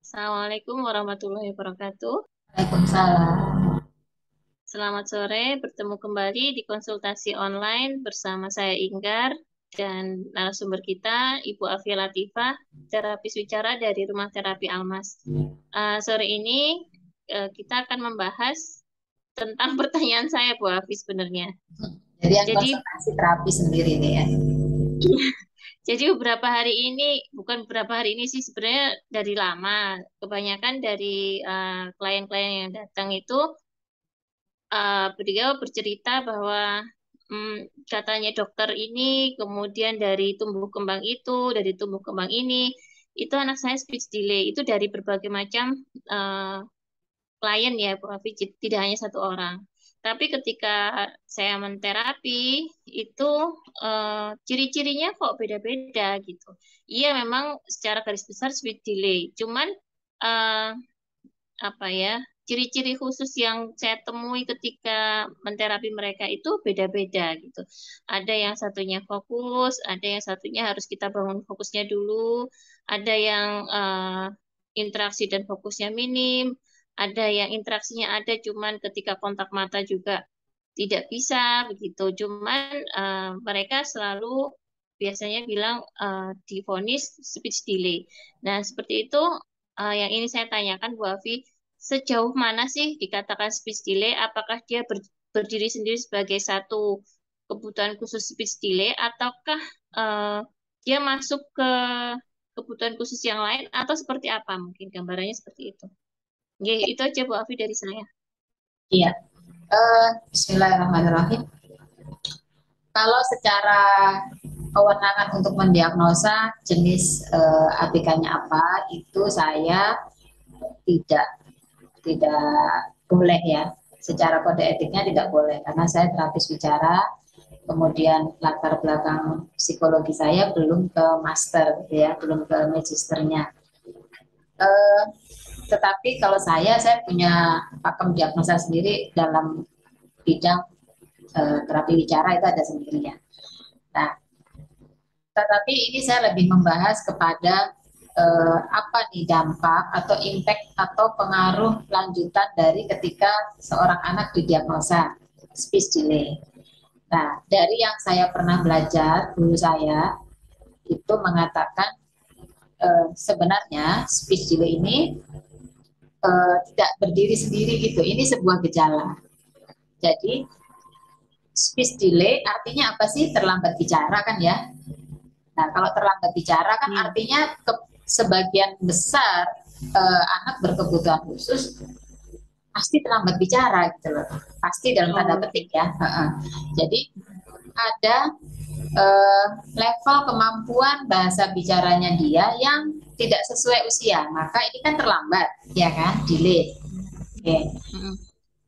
Assalamualaikum warahmatullahi wabarakatuh. Waalaikumsalam. Selamat sore, bertemu kembali di konsultasi online bersama saya Inggar dan narasumber kita Ibu Afia Latifah, terapis wicara dari Rumah Terapi Almas. Sore ini kita akan membahas tentang pertanyaan saya Bu Afi sebenarnya. Jadi yang Jadi konsultasi terapi sendiri nih ya. jadi beberapa hari ini, bukan beberapa hari ini sih sebenarnya dari lama, kebanyakan dari klien-klien yang datang itu beliau bercerita bahwa katanya dokter ini, kemudian dari tumbuh kembang itu, dari tumbuh kembang ini, itu anak saya speech delay. Itu dari berbagai macam eh, klien ya, Bu Hafiz, tidak hanya satu orang. Tapi ketika saya menterapi, itu ciri-cirinya kok beda-beda gitu. Iya memang secara garis besar speech delay, cuman eh, apa ya, ciri-ciri khusus yang saya temui ketika menterapi mereka itu beda-beda gitu. Ada yang satunya fokus, ada yang satunya harus kita bangun fokusnya dulu, ada yang interaksi dan fokusnya minim, ada yang interaksinya ada cuman ketika kontak mata juga tidak bisa begitu. Cuman mereka selalu biasanya bilang divonis speech delay. Nah, seperti itu yang ini saya tanyakan Bu Afi, sejauh mana sih dikatakan speech delay? Apakah dia berdiri sendiri sebagai satu kebutuhan khusus speech delay, ataukah eh, dia masuk ke kebutuhan khusus yang lain, atau seperti apa? Mungkin gambarannya seperti itu. Ya, itu aja Bu Afi dari saya. Iya. Bismillahirrahmanirrahim. Kalau secara kewenangan untuk mendiagnosa jenis ABK-nya apa, itu saya tidak tidak boleh ya. Secara kode etiknya tidak boleh karena saya terapis bicara, kemudian latar belakang psikologi saya belum ke master gitu ya, belum ke magisternya. Eh, tetapi kalau saya punya pakem diagnosa sendiri dalam bidang terapi bicara itu ada sendirinya. Nah, tetapi ini saya lebih membahas kepada apa nih dampak atau impact atau pengaruh lanjutan dari ketika seorang anak didiagnosa speech delay. Nah, dari yang saya pernah belajar, guru saya itu mengatakan sebenarnya speech delay ini tidak berdiri sendiri gitu. Ini sebuah gejala. Jadi speech delay artinya apa sih? Terlambat bicara kan ya. Nah, kalau terlambat bicara kan Iya. artinya sebagian besar anak berkebutuhan khusus pasti terlambat bicara gitu loh. Pasti dalam tanda Oh, petik oke. ya. Jadi ada level kemampuan bahasa bicaranya dia yang tidak sesuai usia, maka ini kan terlambat, ya kan, delay. Oke. Okay. Mm-mm.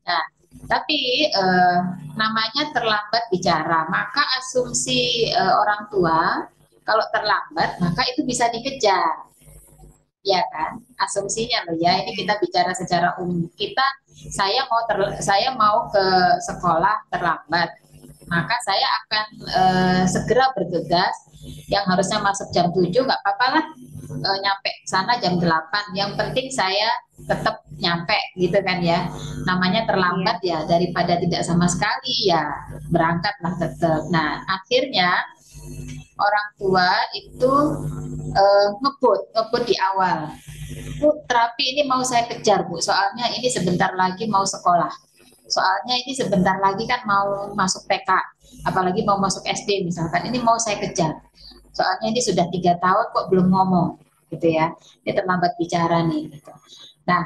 Nah, tapi namanya terlambat bicara, maka asumsi orang tua kalau terlambat maka itu bisa dikejar, ya kan? Asumsinya loh ya. Ini kita bicara secara umum. Saya mau ke sekolah terlambat, maka saya akan segera bergegas. Yang harusnya masuk jam 7 nggak apa-apa lah, nyampe sana jam 8. Yang penting saya tetap nyampe gitu kan ya. Namanya Iya. terlambat ya, daripada tidak sama sekali ya berangkatlah tetap. Nah, akhirnya orang tua itu ngebut di awal. Bu, terapi ini mau saya kejar, Bu. Soalnya ini sebentar lagi mau sekolah. Soalnya ini sebentar lagi kan mau masuk TK, apalagi mau masuk SD misalkan. Ini mau saya kejar. Soalnya ini sudah 3 tahun kok belum ngomong, gitu ya. Ini terlambat bicara nih. Gitu. Nah,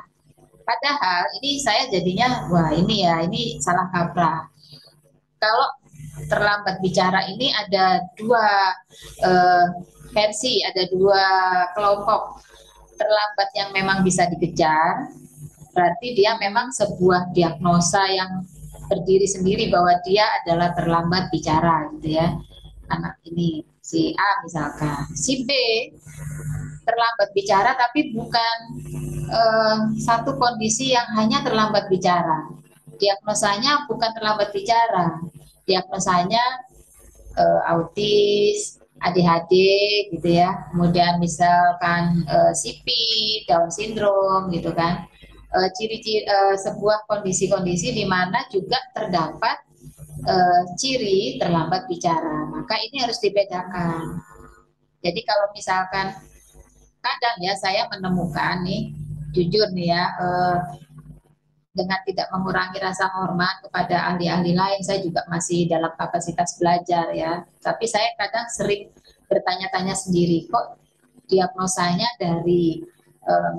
padahal ini saya jadinya, wah ini ya, ini salah kaprah. Kalau terlambat bicara ini ada dua eh, versi, ada dua kelompok. Terlambat yang memang bisa dikejar, berarti dia Mm-mm. memang sebuah diagnosa yang berdiri sendiri bahwa dia adalah terlambat bicara gitu ya. Anak ini si A misalkan, si B terlambat bicara tapi bukan satu kondisi yang hanya terlambat bicara. Diagnosanya bukan terlambat bicara, diagnosanya autis, ADHD gitu ya, kemudian misalkan CP, Down syndrome gitu kan, ciri-ciri sebuah kondisi-kondisi di mana juga terdapat ciri terlambat bicara, maka ini harus dibedakan. Jadi kalau misalkan kadang ya saya menemukan nih, jujur nih ya, dengan tidak mengurangi rasa hormat kepada ahli-ahli lain, saya juga masih dalam kapasitas belajar ya. Tapi saya kadang sering bertanya-tanya sendiri, kok diagnosanya dari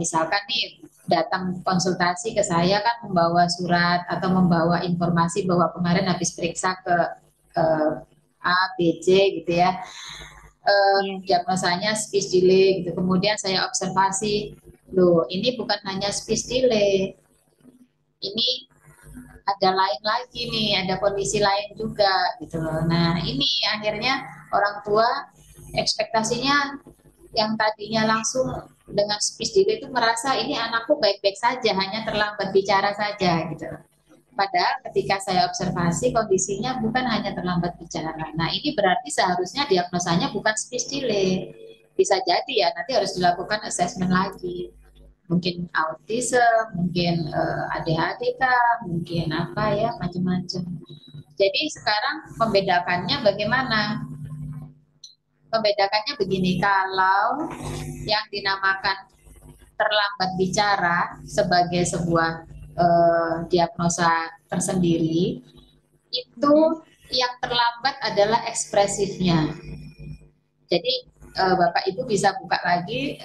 misalkan nih datang konsultasi ke saya kan membawa surat atau membawa informasi bahwa kemarin habis periksa ke eh, A, B, C gitu ya. Iya. Diagnosanya speech delay gitu. Kemudian saya observasi, loh ini bukan hanya speech delay, ini ada lain lagi nih, ada kondisi lain juga gitu loh. Nah ini akhirnya orang tua ekspektasinya yang tadinya langsung dengan speech delay itu merasa ini anakku baik-baik saja, hanya terlambat bicara saja gitu. Padahal ketika saya observasi kondisinya bukan hanya terlambat bicara. Nah ini berarti seharusnya diagnosanya bukan speech delay. Bisa jadi ya nanti harus dilakukan assessment lagi, mungkin autism, mungkin ADHD kah, mungkin apa ya, macam-macam. Jadi sekarang membedakannya bagaimana? Membedakannya begini, kalau yang dinamakan terlambat bicara sebagai sebuah diagnosa tersendiri, itu Mm-mm. yang terlambat adalah ekspresifnya. Jadi Bapak Ibu bisa buka lagi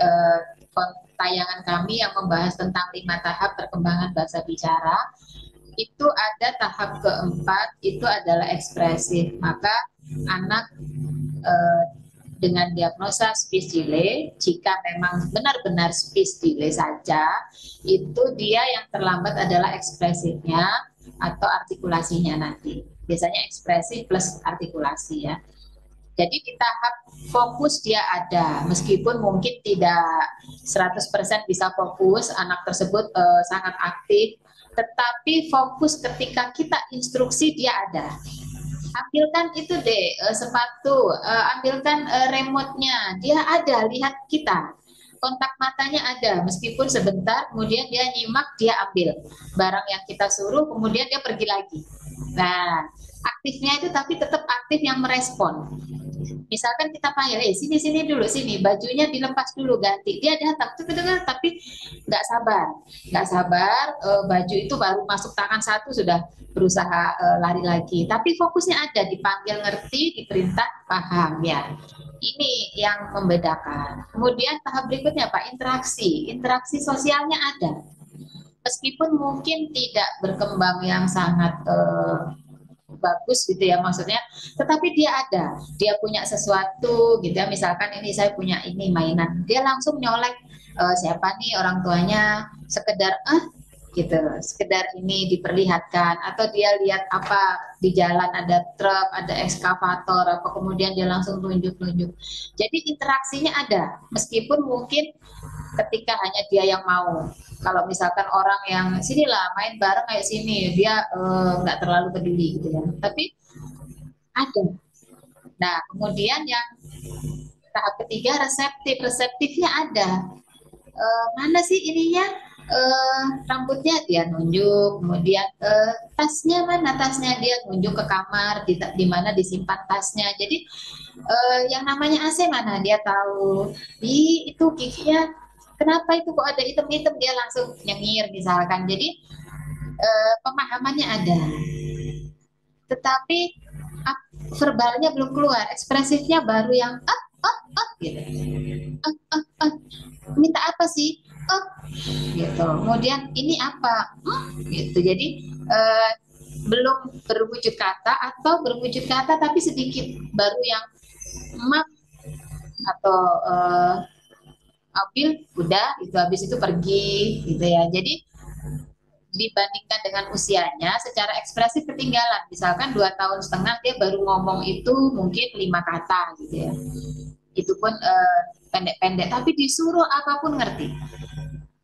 tayangan kami yang membahas tentang 5 tahap perkembangan bahasa bicara. Itu ada tahap keempat, itu adalah ekspresif. Maka anak eh, dengan diagnosa speech delay, jika memang benar-benar speech delay saja, itu dia yang terlambat adalah ekspresifnya atau artikulasinya nanti. Biasanya ekspresif plus artikulasi ya. Jadi di tahap fokus dia ada, meskipun mungkin tidak 100% bisa fokus, anak tersebut sangat aktif, tetapi fokus ketika kita instruksi dia ada. Ambilkan itu deh sepatu, ambilkan remote-nya, dia ada, lihat kita. Kontak matanya ada, meskipun sebentar, kemudian dia nyimak, dia ambil barang yang kita suruh, kemudian dia pergi lagi. Nah, aktifnya itu tapi tetap aktif yang merespon. Misalkan kita panggil, sini sini dulu, sini bajunya dilepas dulu, ganti, dia datang tapi nggak sabar, nggak sabar, baju itu baru masuk tangan satu sudah berusaha lari lagi, tapi fokusnya ada, dipanggil ngerti, diperintah paham ya. Ini yang membedakan. Kemudian tahap berikutnya Pak, interaksi sosialnya ada, meskipun mungkin tidak berkembang yang sangat bagus gitu ya maksudnya, tetapi dia ada, dia punya sesuatu gitu ya, misalkan ini saya punya ini mainan, dia langsung nyolek siapa nih orang tuanya, sekedar gitu, sekedar ini diperlihatkan, atau dia lihat apa di jalan ada truk, ada ekskavator apa, kemudian dia langsung tunjuk-tunjuk. Jadi interaksinya ada, meskipun mungkin ketika hanya dia yang mau. Kalau misalkan orang yang sinilah main bareng kayak sini, dia nggak terlalu peduli gitu ya. Tapi ada. Nah, kemudian yang tahap ketiga reseptif, reseptifnya ada. Mana sih ininya? Rambutnya dia nunjuk, kemudian tasnya mana, tasnya dia nunjuk ke kamar di mana disimpan tasnya. Jadi yang namanya AC mana dia tahu. Itu giginya kenapa itu kok ada item-item, dia langsung nyengir misalkan. Jadi pemahamannya ada, tetapi verbalnya belum keluar, ekspresifnya baru yang gitu. Minta apa sih? Gitu. Kemudian ini apa? Gitu. Jadi belum berwujud kata, atau berwujud kata tapi sedikit, baru yang mak atau ambil, udah itu, habis itu pergi gitu ya. Jadi dibandingkan dengan usianya, secara ekspresif ketinggalan. Misalkan 2 tahun setengah dia baru ngomong itu mungkin 5 kata gitu ya. Itu pun pendek-pendek, tapi disuruh apapun ngerti.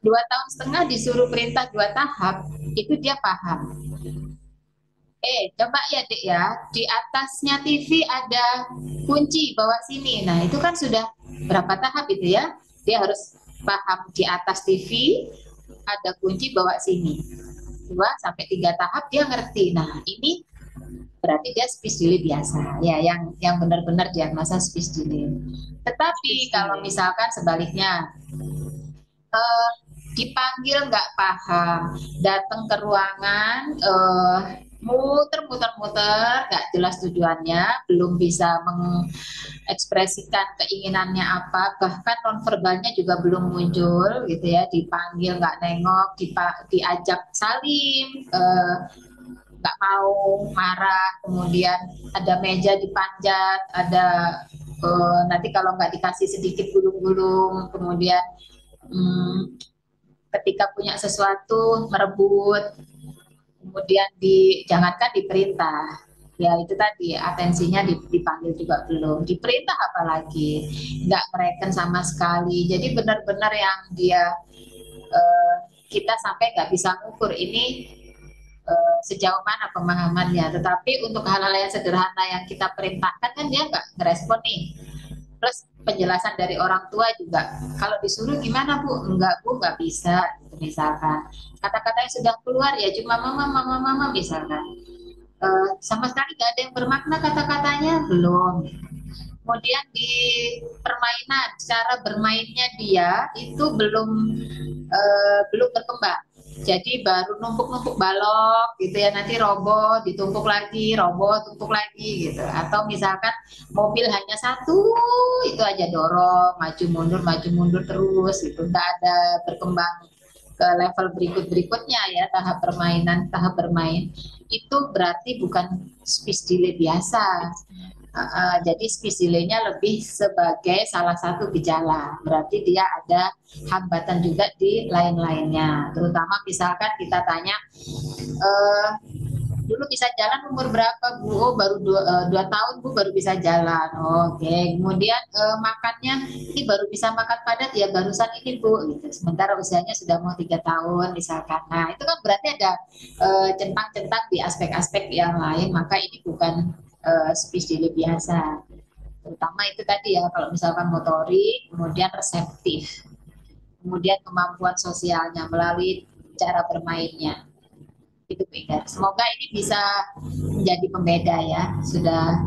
2 tahun setengah disuruh perintah 2 tahap, itu dia paham. Coba ya Dek ya, di atasnya TV ada kunci bawa sini. Nah, itu kan sudah berapa tahap itu ya? Dia harus paham di atas TV ada kunci bawa sini. 2 sampai 3 tahap dia ngerti. Nah, ini berarti dia speech delay biasa. Ya, yang benar-benar diagnosa speech delay. Tetapi Speech kalau delay. misalkan sebaliknya, eh, dipanggil nggak paham, datang ke ruangan, muter-muter-muter, nggak jelas tujuannya, belum bisa mengekspresikan keinginannya apa, bahkan nonverbalnya juga belum muncul, gitu ya, dipanggil nggak nengok, diajak salim, nggak mau, marah, kemudian ada meja dipanjat, ada nanti kalau nggak dikasih sedikit gulung-gulung, kemudian hmm, ketika punya sesuatu merebut, kemudian jangankan diperintah, ya itu tadi atensinya dipanggil juga belum, diperintah apalagi nggak mereken sama sekali. Jadi benar-benar yang dia, eh, kita sampai nggak bisa ngukur ini sejauh mana pemahamannya. Tetapi untuk hal-hal yang sederhana yang kita perintahkan kan dia nggak ngerespon nih. Plus penjelasan dari orang tua juga, kalau disuruh gimana Bu, enggak Bu, nggak bisa, gitu, misalkan kata-kata yang sudah keluar ya cuma mama mama mama misalkan. Sama sekali nggak ada yang bermakna kata-katanya, belum. Kemudian di permainan, cara bermainnya dia itu belum berkembang. Jadi baru numpuk-numpuk balok gitu ya, nanti robot ditumpuk lagi, robot tumpuk lagi gitu. Atau misalkan mobil hanya satu, itu aja dorong, maju mundur terus gitu. Nggak ada berkembang ke level berikutnya ya, tahap permainan, tahap bermain. Itu berarti bukan speech delay biasa. Speech delay. Jadi speech delay-nya lebih sebagai salah satu gejala. Berarti dia ada hambatan juga di lain-lainnya. Terutama misalkan kita tanya, eh, dulu bisa jalan umur berapa Bu? Oh, baru 2 tahun Bu baru bisa jalan. Oke, kemudian makannya ini baru bisa makan padat ya barusan ini Bu. Gitu. Sementara usianya sudah mau 3 tahun misalkan. Nah itu kan berarti ada centang-centang di aspek-aspek yang lain. Maka ini bukan speech delay biasa. Terutama itu tadi ya kalau misalkan motorik, kemudian reseptif, kemudian kemampuan sosialnya melalui cara bermainnya, itu beda. Semoga ini bisa menjadi pembeda ya, sudah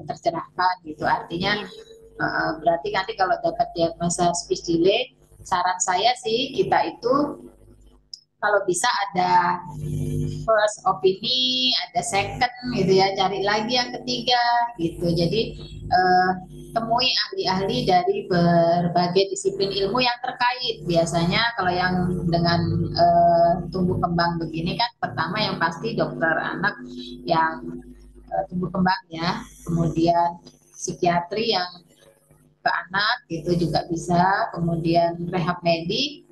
tercerahkan gitu. Artinya Iya. berarti nanti kalau dapat diagnosa speech delay, saran saya sih kita itu kalau bisa ada first opini, ada second gitu ya, cari lagi yang ketiga gitu. Jadi temui ahli-ahli dari berbagai disiplin ilmu yang terkait. Biasanya kalau yang dengan tumbuh kembang begini kan, pertama yang pasti dokter anak yang tumbuh kembang ya, kemudian psikiatri yang ke anak gitu juga bisa, kemudian rehab medik.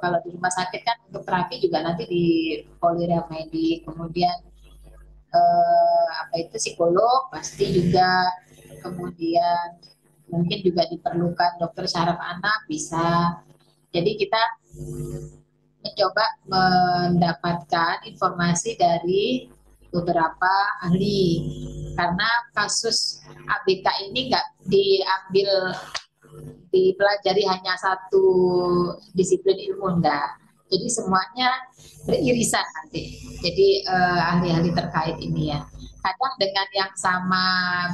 Kalau di rumah sakit kan untuk terapi juga nanti di polirehab medik, kemudian apa itu psikolog pasti juga, kemudian mungkin juga diperlukan dokter syaraf anak bisa. Jadi kita mencoba mendapatkan informasi dari beberapa ahli, karena kasus ABK ini nggak diambil dipelajari hanya satu disiplin ilmu, enggak. Jadi semuanya beririsan nanti. Jadi ahli-ahli terkait ini ya. Kadang dengan yang sama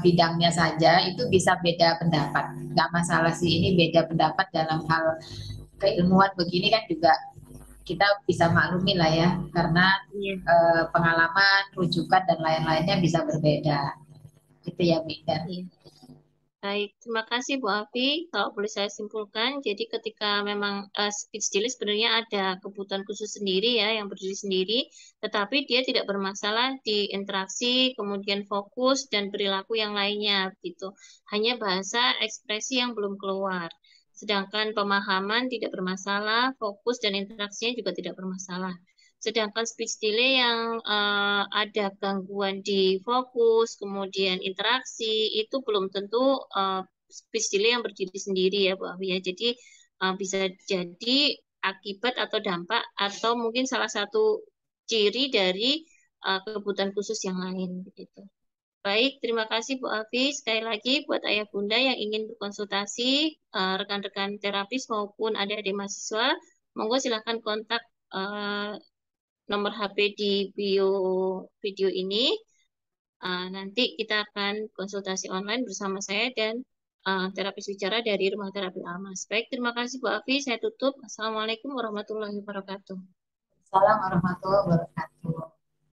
bidangnya saja itu bisa beda pendapat. Nggak masalah sih, ini beda pendapat dalam hal keilmuan begini kan juga kita bisa maklumi lah ya, karena Iya. pengalaman, rujukan dan lain-lainnya bisa berbeda. Itu ya, Mika. Iya. Baik, terima kasih Bu Afi. Kalau boleh saya simpulkan, jadi ketika memang speech delay sebenarnya ada kebutuhan khusus sendiri ya, yang berdiri sendiri, tetapi dia tidak bermasalah di interaksi, kemudian fokus dan perilaku yang lainnya, gitu. Hanya bahasa ekspresi yang belum keluar. Sedangkan pemahaman tidak bermasalah, fokus dan interaksinya juga tidak bermasalah. Sedangkan speech delay yang ada gangguan di fokus, kemudian interaksi, itu belum tentu speech delay yang berdiri sendiri ya Bu Awi ya. Jadi bisa jadi akibat atau dampak atau mungkin salah satu ciri dari kebutuhan khusus yang lain begitu. Baik, terima kasih Bu Afi. Sekali lagi buat ayah bunda yang ingin berkonsultasi, rekan-rekan terapis maupun adik-adik mahasiswa, monggo silahkan kontak eh, nomor HP di bio video ini. Nanti kita akan konsultasi online bersama saya dan terapis bicara dari Rumah Terapi Almas. Baik, terima kasih Bu Afi. Saya tutup. Assalamualaikum warahmatullahi wabarakatuh. Assalamualaikum warahmatullahi wabarakatuh.